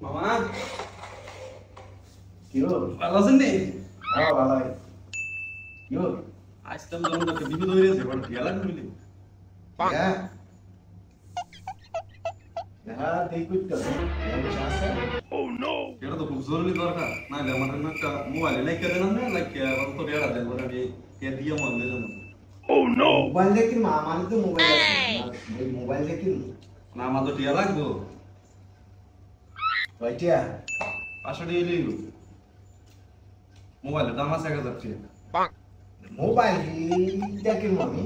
মামা কি হলো? ভালো আছেন নি? হ্যাঁ ভালো। কি হলো? আসলাম যখন একটা বিপদ হয়ে গেছে বড় টিয়া লাগবে বলি হ্যাঁ হ্যাঁ দেখুন তো আছে। এটা তো খুব জরুরি দরকার না হলে আমার জন্য একটা মোবাইলে লাইকা দেন না লাইকা অত টিয়া দেন বলে আমি কে দিয়ে মন দিয়ে দেব মোবাইল দেখি আমার তো মোবাইল আছে ওই মোবাইল দেখি না আমার তো টিয়া লাগবে কয়টা 500 টাকা লিও মোবাইলের দাম আছে 1000 টাকা মোবাইল দেখি আমি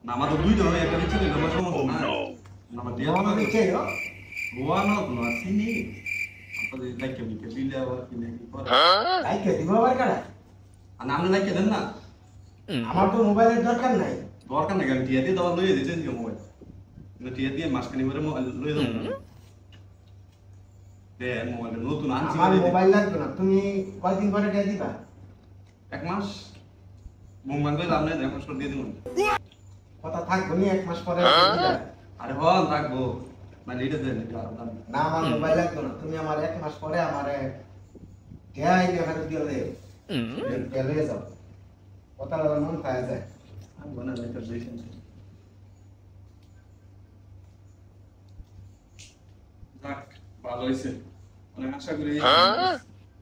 না আমার তো দুইটা হয় একটা দিচ্ছে না আমার সমস্যা না না আমার টিয়া আমার দেখে গোয়া না তো আসিনি আপনাদের লাইকা বিকে বিলে আবার কি নাকি করে লাইকে দিব আবার কারা আর আপনি লাইকা দেন না আমার তো মোবাইলের দরকার নাই দরকার নাকি আমি টিয়া দিয়ে দাবার লইয়ে দিতেন কি মোবাইল কিন্তু টিয়া দিয়ে মাসখানি করে মোবাইল লইয়ে দেবো দে মোবাইল নতুন আনছি আমার মোবাইল লাগবে না তুমি কয়দিন পরে দিয়ে দিবা এক মাস মুম্বাই করে দাম নেই এক মাস করে দিয়ে দিব কথা থাকবো নি এক মাস পরে দিয়ে দিবা আরে হল রাখবো মানে এটা দেন এটা আর দাম না আমার মোবাইল লাগবে না তুমি আমার এক মাস পরে আমারে দেয় ফেরত দিয়ে দে গেলে যাও কথা লাগা মন খায় যায় আমি বনা লাইকা বেশি যাক ভালো হইছে অনেক আশা করি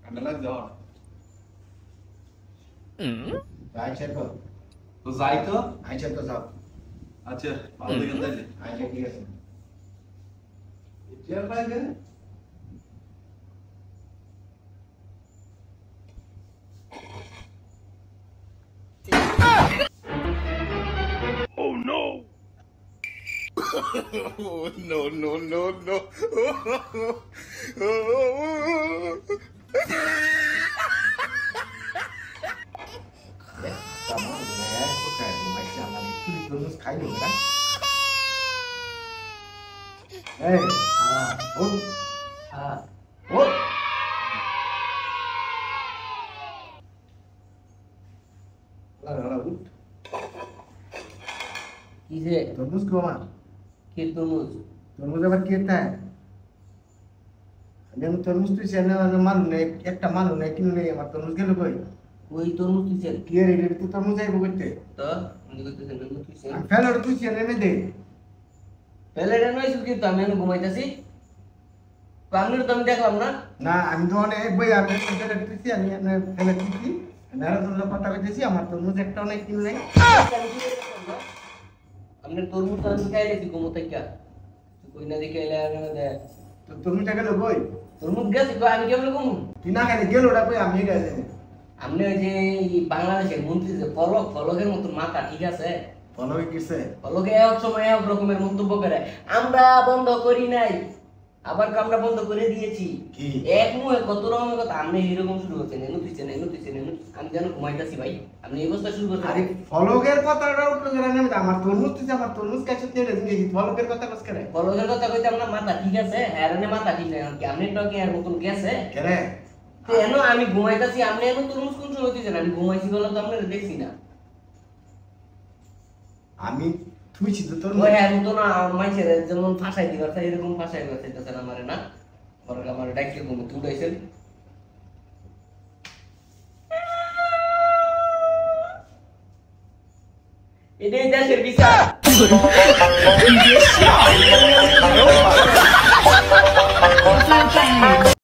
কামে লাগ যাও আচ্ছা তো যাই তো তো যাও আচ্ছা ভালো দেখেন তাইলে আচ্ছা ঠিক আছে চেয়ার পাইবে Oh, no, no, no, no. Kamu boleh pakai macam mana itu terus kayu kan? Oh, oh. Lalu, किसे terus kau mah? खेत तरमुज तरमुज আবার কি এটা আমি তরমুজ তুই চেনে মানু নাই একটা মানু নাই কিনে নেই আমার তরমুজ গেল কই ওই तरमुज তুইছেন কি রে রে তুই তরমুজ আইবো করতে তো আমি কইতেছেন না তুইছেন আমি ফেলার তুই চেনে নে দে পেলেডেন নইছ কি তো আমি এনে ঘুমাইতাছি পানির তো আমি দেখলাম না না আমি তো অনেক বই আমি ফেলে দিতেছি আমি ফেলে দিতেছি নারা তোর কথা কইতেছি আমার তরমুজ একটা অনেক কিনে নাই हमने तरमुज तो আমি খাইলে কি ঘুমোতে কি কই না দেখে এলা না দে তো তরমুজটা গেল কই तरमुज গেছে কই আমি কেমন ঘুম তুই না খালি গেল ওটা কই আমি গেছে আমনে ওই যে বাংলাদেশের মন্ত্রী যে ফলকের মতো মাথা ঠিক আছে ফলো কিছে ফলকে এক সময় এক রকমের মন্তব্য করে আমরা বন্ধ করি নাই আবার আমরা বন্ধ করে দিয়েছি কি এক মুহে কত রকমের কথা আপনি এরকম শুরু করছেন এনু আমি জানো ঘুমাইতাছি ভাই আপনি এই অবস্থা শুরু করছেন আরে ফলকের কথাটা উঠলো কেন আমি আমার তরমুজ কাছে তেরে দিয়েছি ফলকের কথা কস করে ফলকের কথা কইতে আমরা মাথা ঠিক আছে হ্যারানে মাথা ঠিক নাই কি আপনি তো কি আর মতন গেছে কেরে তো এনো আমি ঘুমাইতাছি আপনি এনো তরমুজ কোন সময় দিছেন আমি ঘুমাইছি বলে তো আপনারা দেখছি না আমি তুইছি তো তোর ওই হ্যাঁ তো না মাইছের যেমন ফাঁসাই দিবার তাই এরকম ফাঁসাই দিতেছেন আমারে না আমার ডাইকে ঘুমে তুলাইছেন এটাই দেশের বিচার